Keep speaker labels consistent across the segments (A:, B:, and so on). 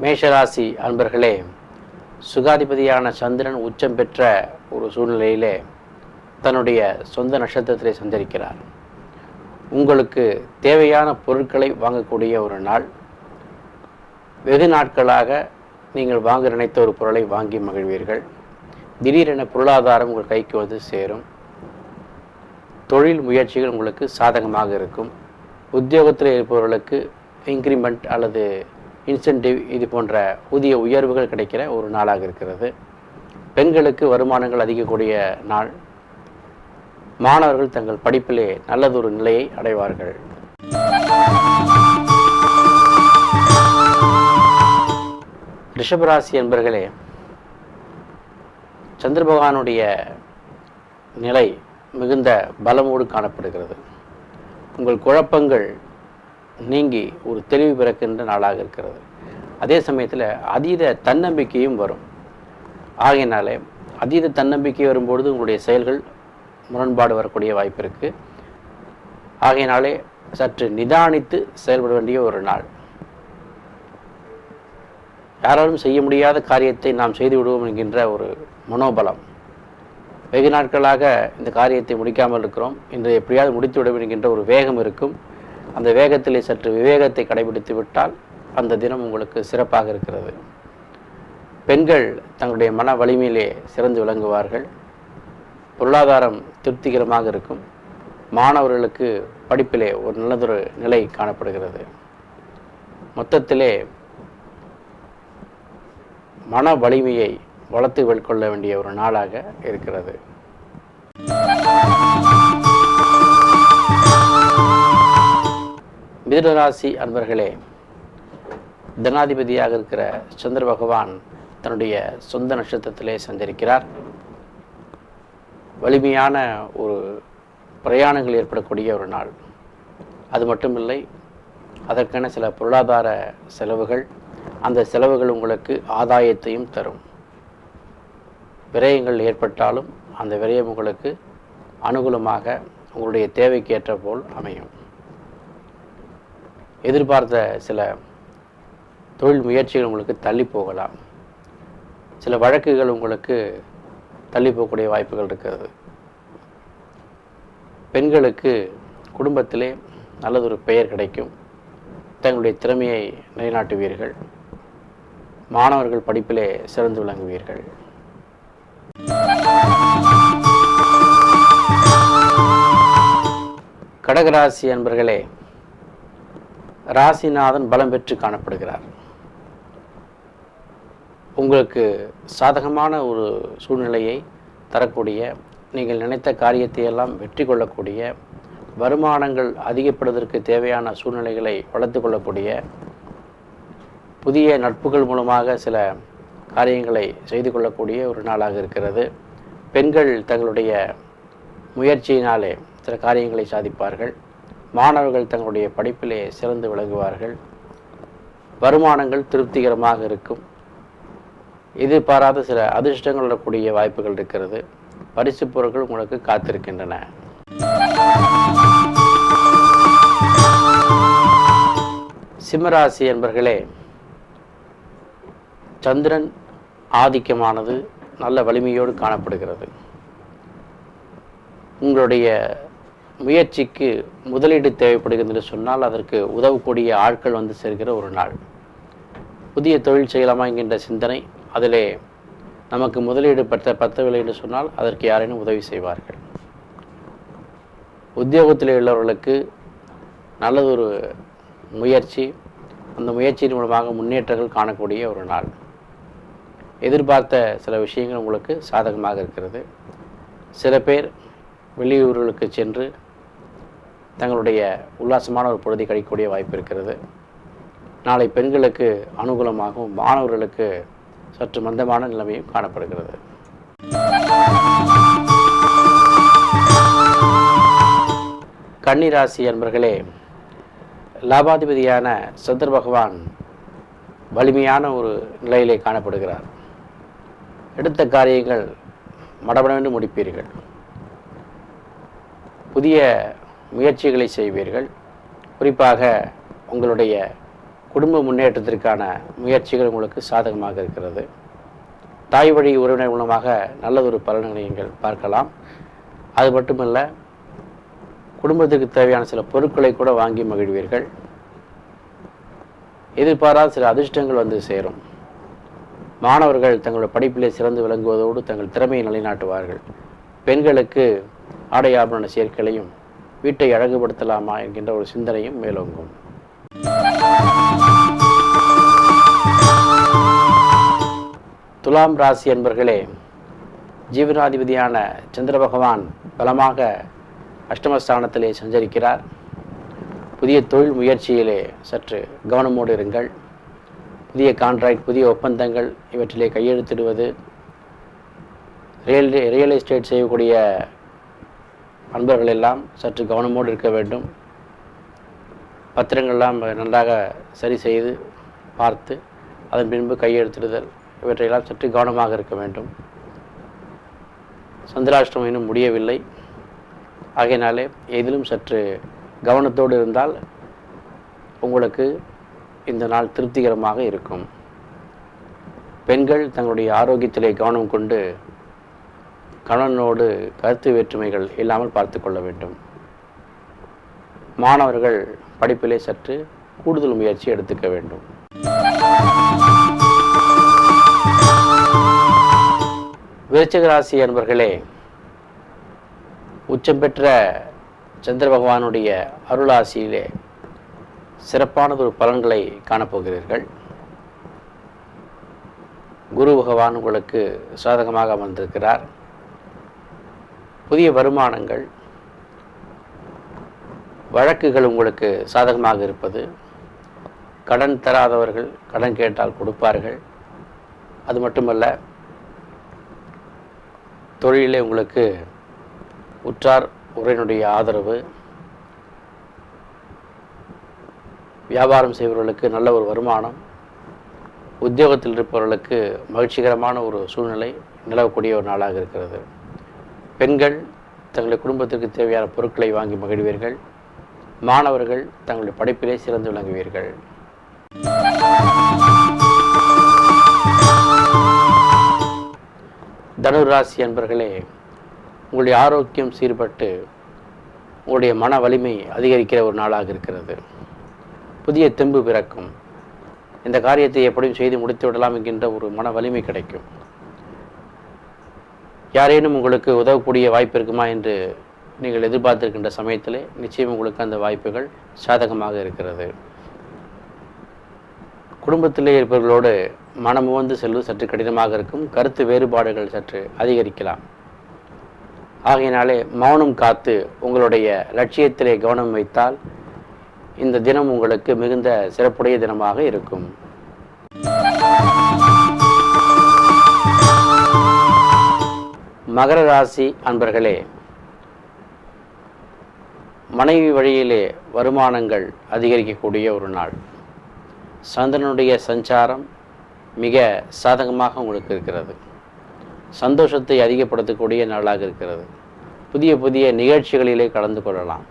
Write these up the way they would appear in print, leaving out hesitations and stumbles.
A: மேஷராசி அன்பர்களே, சுகாதிபதியான சந்திரன் உச்சம் பெற்ற ஒரு சூழ்நிலையிலே தன்னுடைய சொந்த நட்சத்திரத்திலே சஞ்சரிக்கிறார். உங்களுக்கு தேவையான பொருட்களை வாங்கக்கூடிய ஒரு நாள். வெகு நாட்களாக நீங்கள் வாங்க நினைத்த ஒரு பொருளை வாங்கி மகிழ்வீர்கள். திடீரென பொருளாதாரம் உங்கள் கைக்கு வந்து சேரும். தொழில் முயற்சிகள் உங்களுக்கு சாதகமாக இருக்கும். உத்தியோகத்தில் இருப்பவர்களுக்கு இன்க்ரிமெண்ட் அல்லது இன்சென்டிவ் இது போன்ற புதிய உயர்வுகள் கிடைக்கிற ஒரு நாளாக இருக்கிறது. பெண்களுக்கு வருமானங்கள் அதிகக்கூடிய நாள். மாணவர்கள் தங்கள் படிப்பிலே நல்லதொரு நிலையை அடைவார்கள். ரிஷபராசி என்பர்களே, சந்திர பகவானுடைய நிலை மிகுந்த பலமோடு காணப்படுகிறது. உங்கள் குழப்பங்கள் நீங்கி ஒரு தெளிவு பிறக்கின்ற நாளாக இருக்கிறது. அதே சமயத்தில் அதீத தன்னம்பிக்கையும் வரும். ஆகையினாலே அதீத தன்னம்பிக்கை வரும்பொழுது உங்களுடைய செயல்கள் முரண்பாடு வரக்கூடிய வாய்ப்பு இருக்குது. ஆகையினாலே சற்று நிதானித்து செயல்பட வேண்டிய ஒரு நாள். யாராலும் செய்ய முடியாத காரியத்தை நாம் செய்து விடுவோம் என்கின்ற ஒரு மனோபலம். வெகு நாட்களாக இந்த காரியத்தை முடிக்காமல் இருக்கிறோம், இன்று எப்படியாவது முடித்து விட என்கின்ற ஒரு வேகம் இருக்கும். அந்த வேகத்திலே சற்று விவேகத்தை கடைபிடித்து விட்டால் அந்த தினம் உங்களுக்கு சிறப்பாக இருக்கிறது. பெண்கள் தங்களுடைய மன வலிமையிலே சிறந்து விளங்குவார்கள். பொருளாதாரம் திருப்திகரமாக இருக்கும். மாணவர்களுக்கு படிப்பிலே ஒரு நல்லதொரு நிலை காணப்படுகிறது. மொத்தத்திலே மன வலிமையை வளர்த்து மேற்கொள்ள வேண்டிய ஒரு நாளாக இருக்கிறது. மிதுனராசி அன்பர்களே, தனாதிபதியாக இருக்கிற சந்திர பகவான் தன்னுடைய சொந்த நட்சத்திரத்திலே சஞ்சரிக்கிறார். வலிமையான ஒரு பிரயாணங்கள் ஏற்படக்கூடிய ஒரு நாள். அது மட்டுமில்லை, அதற்கான சில பொருளாதார செலவுகள், அந்த செலவுகள் உங்களுக்கு ஆதாயத்தையும் தரும். விரயங்கள் ஏற்பட்டாலும் அந்த விரயம் உங்களுக்கு அனுகூலமாக உங்களுடைய தேவைக்கு ஏற்ற போல் அமையும். எதிர்பார்த்த சில தொழில் முயற்சிகள் உங்களுக்கு தள்ளி போகலாம். சில வழக்குகள் உங்களுக்கு தள்ளி போகக்கூடிய வாய்ப்புகள் இருக்கிறது. பெண்களுக்கு குடும்பத்திலே நல்லதொரு பெயர் கிடைக்கும். தங்களுடைய திறமையை நிலைநாட்டுவீர்கள். மாணவர்கள் படிப்பிலே சிறந்து விளங்குவீர்கள். கடகராசி அன்பர்களே, ராசிநாதன் பலம் பெற்று காணப்படுகிறார். உங்களுக்கு சாதகமான ஒரு சூழ்நிலையை தரக்கூடிய, நீங்கள் நினைத்த காரியத்தை எல்லாம் வெற்றி கொள்ளக்கூடிய, வருமானங்கள் அதிகப்படுவதற்கு தேவையான சூழ்நிலைகளை வளர்த்து கொள்ளக்கூடிய, புதிய நட்புகள் மூலமாக சில காரியங்களை செய்து கொள்ளக்கூடிய ஒரு நாளாக இருக்கிறது. பெண்கள் தங்களுடைய முயற்சியினாலே சில காரியங்களை சாதிப்பார்கள். மாணவர்கள் தங்களுடைய படிப்பிலே சிறந்து விளங்குவார்கள். வருமானங்கள் திருப்திகரமாக இருக்கும். எதிர்பாராத சில அதிர்ஷ்டங்கள் வரக்கூடிய வாய்ப்புகள் இருக்கிறது. பரிசு பொருட்கள் உங்களுக்கு காத்திருக்கின்றன. சிம்மராசி என்பர்களே, சந்திரன் ஆதிக்கமானது நல்ல வலிமையோடு காணப்படுகிறது. உங்களுடைய முயற்சிக்கு முதலீடு தேவைப்படுகிறது என்று சொன்னால் அதற்கு உதவக்கூடிய ஆட்கள் வந்து சேர்கிற ஒரு நாள். புதிய தொழில் செய்யலாமா என்கின்ற சிந்தனை, அதிலே நமக்கு முதலீடு பத்தவில்லை என்று சொன்னால் அதற்கு யாரேனும் உதவி செய்வார்கள். உத்தியோகத்தில் உள்ளவர்களுக்கு நல்லதொரு முயற்சி, அந்த முயற்சியின் மூலமாக முன்னேற்றங்கள் காணக்கூடிய ஒரு நாள். எதிர்பார்த்த சில விஷயங்கள் உங்களுக்கு சாதகமாக இருக்கிறது. சில பேர் வெளியூர்களுக்கு சென்று தங்களுடைய உல்லாசமான ஒரு பொழுதை கழிக்கக்கூடிய வாய்ப்பு இருக்கிறது. நாளை பெண்களுக்கு அனுகூலமாகவும் மாணவர்களுக்கு சற்று மந்தமான நிலைமையும் காணப்படுகிறது. கன்னிராசி அன்பர்களே, லாபாதிபதியான சந்திர பகவான் வலிமையான ஒரு நிலையிலே காணப்படுகிறார். எடுத்த காரியங்கள் மடமடவென்று முடிப்பீர்கள். புதிய முயற்சிகளை செய்வீர்கள். குறிப்பாக உங்களுடைய குடும்ப முன்னேற்றத்திற்கான முயற்சிகள் உங்களுக்கு சாதகமாக இருக்கிறது. தாய் வழி உறவினர் மூலமாக நல்லதொரு பலன்களை நீங்கள் பார்க்கலாம். அது மட்டுமல்ல, குடும்பத்திற்கு தேவையான சில பொருட்களை கூட வாங்கி மகிழ்வீர்கள். எதிர்பாராத சில அதிர்ஷ்டங்கள் வந்து சேரும். மாணவர்கள் தங்களுடைய படிப்பிலே சிறந்து விளங்குவதோடு தங்கள் திறமையை நிலைநாட்டுவார்கள். பெண்களுக்கு ஆடை ஆபரண சேர்க்கையும் வீட்டை அழகுபடுத்தலாமா என்கின்ற ஒரு சிந்தனையும் மேலோங்கும். துலாம் ராசி அன்பர்களே, ஜீவனாதிபதியான சந்திர பகவான் பலமாக அஷ்டமஸ்தானத்திலே சஞ்சரிக்கிறார். புதிய தொழில் முயற்சியிலே சற்று கவனமோடு இருங்கள். புதிய கான்ட்ராக்ட், புதிய ஒப்பந்தங்கள் இவற்றிலே கையெழுத்திடுவது, ரியல் எஸ்டேட் செய்யக்கூடிய அன்பர்கள் எல்லாம் சற்று கவனமோடு இருக்க வேண்டும். பத்திரங்கள்லாம் நன்றாக சரி செய்து பார்த்து அதன் பின்பு கையெழுத்திடுதல் இவற்றையெல்லாம் சற்று கவனமாக இருக்க வேண்டும். சந்திராஷ்டமம் இன்னும் முடியவில்லை. ஆகையினாலே எதிலும் சற்று கவனத்தோடு இருந்தால் உங்களுக்கு இந்த நாள் திருப்திகரமாக இருக்கும். பெண்கள் தங்களுடைய ஆரோக்கியத்திலே கவனம் கொண்டு கணவனோடு கருத்து வேற்றுமைகள் இல்லாமல் பார்த்து கொள்ள வேண்டும். மாணவர்கள் படிப்பிலே சற்று கூடுதல் முயற்சி எடுத்துக்க வேண்டும். விருச்சிக ராசி அன்பர்களே, உச்சம் பெற்ற சந்திர பகவானுடைய அருளாசியிலே சிறப்பானதொரு பலன்களை காணப்போகிறீர்கள். குரு பகவான் உங்களுக்கு சாதகமாக அமர்ந்திருக்கிறார். புதிய வருமானங்கள், வழக்குகள் உங்களுக்கு சாதகமாக இருப்பது, கடன் தராதவர்கள் கடன் கேட்டால் கொடுப்பார்கள். அது மட்டுமல்ல, தொழிலே உங்களுக்கு உற்றார் உறவினருடைய ஆதரவு, வியாபாரம் செய்பவர்களுக்கு நல்ல ஒரு வருமானம், உத்தியோகத்தில் இருப்பவர்களுக்கு மகிழ்ச்சிகரமான ஒரு சூழ்நிலை நிலவக்கூடிய ஒரு நாளாக இருக்கிறது. பெண்கள் தங்களுடைய குடும்பத்திற்கு தேவையான பொருட்களை வாங்கி மகிழ்வீர்கள். மாணவர்கள் தங்களுடைய படிப்பிலே சிறந்து விளங்குவீர்கள். தனுர் ராசி அன்பர்களே, உங்களுடைய ஆரோக்கியம் சீர்பட்டு உங்களுடைய மன வலிமை அதிகரிக்கிற ஒரு நாளாக இருக்கிறது. புதிய தெம்பு பிறக்கும். இந்த காரியத்தை எப்படியும் செய்து முடித்து விடலாம் என்கின்ற ஒரு மன வலிமை கிடைக்கும். யாரேனும் உங்களுக்கு உதவக்கூடிய வாய்ப்பு இருக்குமா என்று நீங்கள் எதிர்பார்த்திருக்கின்ற சமயத்திலே நிச்சயம் உங்களுக்கு அந்த வாய்ப்புகள் சாதகமாக இருக்கிறது. குடும்பத்திலே இருப்பவர்களோடு மனம் வந்து செல்வது சற்று கடினமாக இருக்கும். கருத்து வேறுபாடுகள் சற்று அதிகரிக்கலாம். ஆகையினாலே மௌனம் காத்து உங்களுடைய லட்சியத்திலே கவனம் வைத்தால் இந்த தினம் உங்களுக்கு மிகுந்த சிறப்புடைய தினமாக இருக்கும். மகர ராசி அன்பர்களே, மனைவி வழியிலே வருமானங்கள் அதிகரிக்கக்கூடிய ஒரு நாள். சந்திரனுடைய சஞ்சாரம் மிக சாதகமாக உங்களுக்கு இருக்கிறது. சந்தோஷத்தை அதிகப்படுத்தக்கூடிய நாளாக இருக்கிறது. புதிய புதிய நிகழ்ச்சிகளிலே கலந்து கொள்ளலாம்.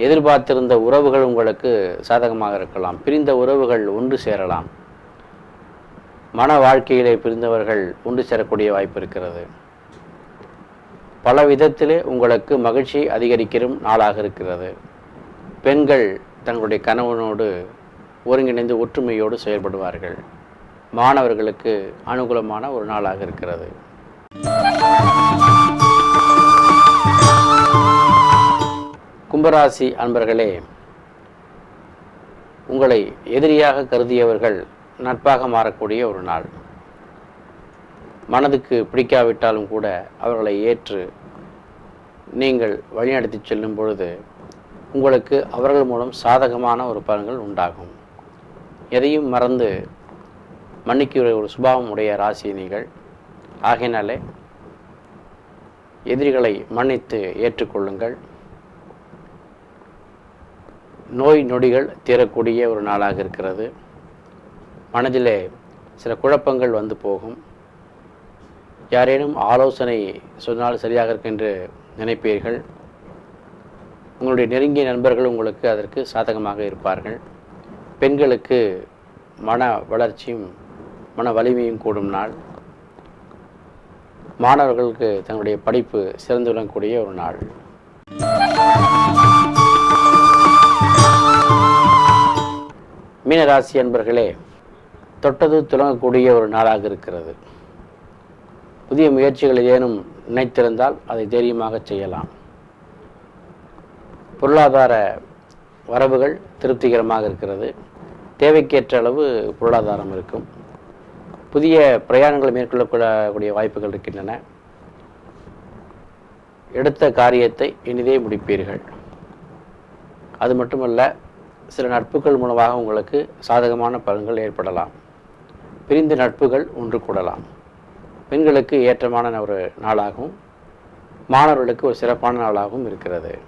A: எதிர்பார்த்திருந்த உறவுகள் உங்களுக்கு சாதகமாக இருக்கலாம். பிரிந்த உறவுகள் ஒன்று சேரலாம். மன வாழ்க்கையிலே பிரிந்தவர்கள் ஒன்று சேரக்கூடிய வாய்ப்பு இருக்கிறது. பல விதத்திலே உங்களுக்கு மகிழ்ச்சி அதிகரிக்கிற நாளாக இருக்கிறது. பெண்கள் தங்களுடைய கணவனோடு ஒருங்கிணைந்து ஒற்றுமையோடு செயல்படுவார்கள். மாணவர்களுக்கு அனுகூலமான ஒரு நாளாக இருக்கிறது. கும்பராசி அன்பர்களே, உங்களை எதிரியாக கருதியவர்கள் நட்பாக மாறக்கூடிய ஒரு நாள். மனதுக்கு பிடிக்காவிட்டாலும் கூட அவர்களை ஏற்று நீங்கள் வழிநடத்தி செல்லும் பொழுது உங்களுக்கு அவர்கள் மூலம் சாதகமான ஒரு பலன்கள் உண்டாகும். எதையும் மறந்து மன்னிக்கிற ஒரு சுபாவம் உடைய ராசி நீங்கள். ஆகையினாலே எதிரிகளை மன்னித்து ஏற்றுக்கொள்ளுங்கள். நோய் நொடிகள் தீரக்கூடிய ஒரு நாளாக இருக்கிறது. மனதிலே சில குழப்பங்கள் வந்து போகும். யாரேனும் ஆலோசனை சொன்னால் சரியாக இருக்கின்ற நினைப்பீர்கள். உங்களுடைய நெருங்கிய நண்பர்கள் உங்களுக்கு அதற்கு சாதகமாக இருப்பார்கள். பெண்களுக்கு மன வளர்ச்சியும் மன வலிமையும் கூடும் நாள். மாணவர்களுக்கு தங்களுடைய படிப்பு சிறந்து விளங்கக்கூடிய ஒரு நாள். மீனராசி அன்பர்களே, தொட்டது துலங்கக்கூடிய ஒரு நாளாக இருக்கிறது. புதிய முயற்சிகள் ஏதேனும் நினைத்திருந்தால் அதை தைரியமாக செய்யலாம். பொருளாதார வரவுகள் திருப்திகரமாக இருக்கிறது. தேவைக்கேற்ற அளவு பொருளாதாரம் இருக்கும். புதிய பிரயாணங்களை மேற்கொள்ளக்கூடிய வாய்ப்புகள் இருக்கின்றன. எடுத்த காரியத்தை இனிதே முடிப்பீர்கள். அது மட்டுமல்ல, சில நட்புகள் மூலமாக உங்களுக்கு சாதகமான பலன்கள் ஏற்படலாம். பிரிந்த நட்புகள் ஒன்று கூடலாம். பெண்களுக்கு ஏற்றமான ஒரு நாளாகவும் மாணவர்களுக்கு ஒரு சிறப்பான நாளாகவும் இருக்கிறது.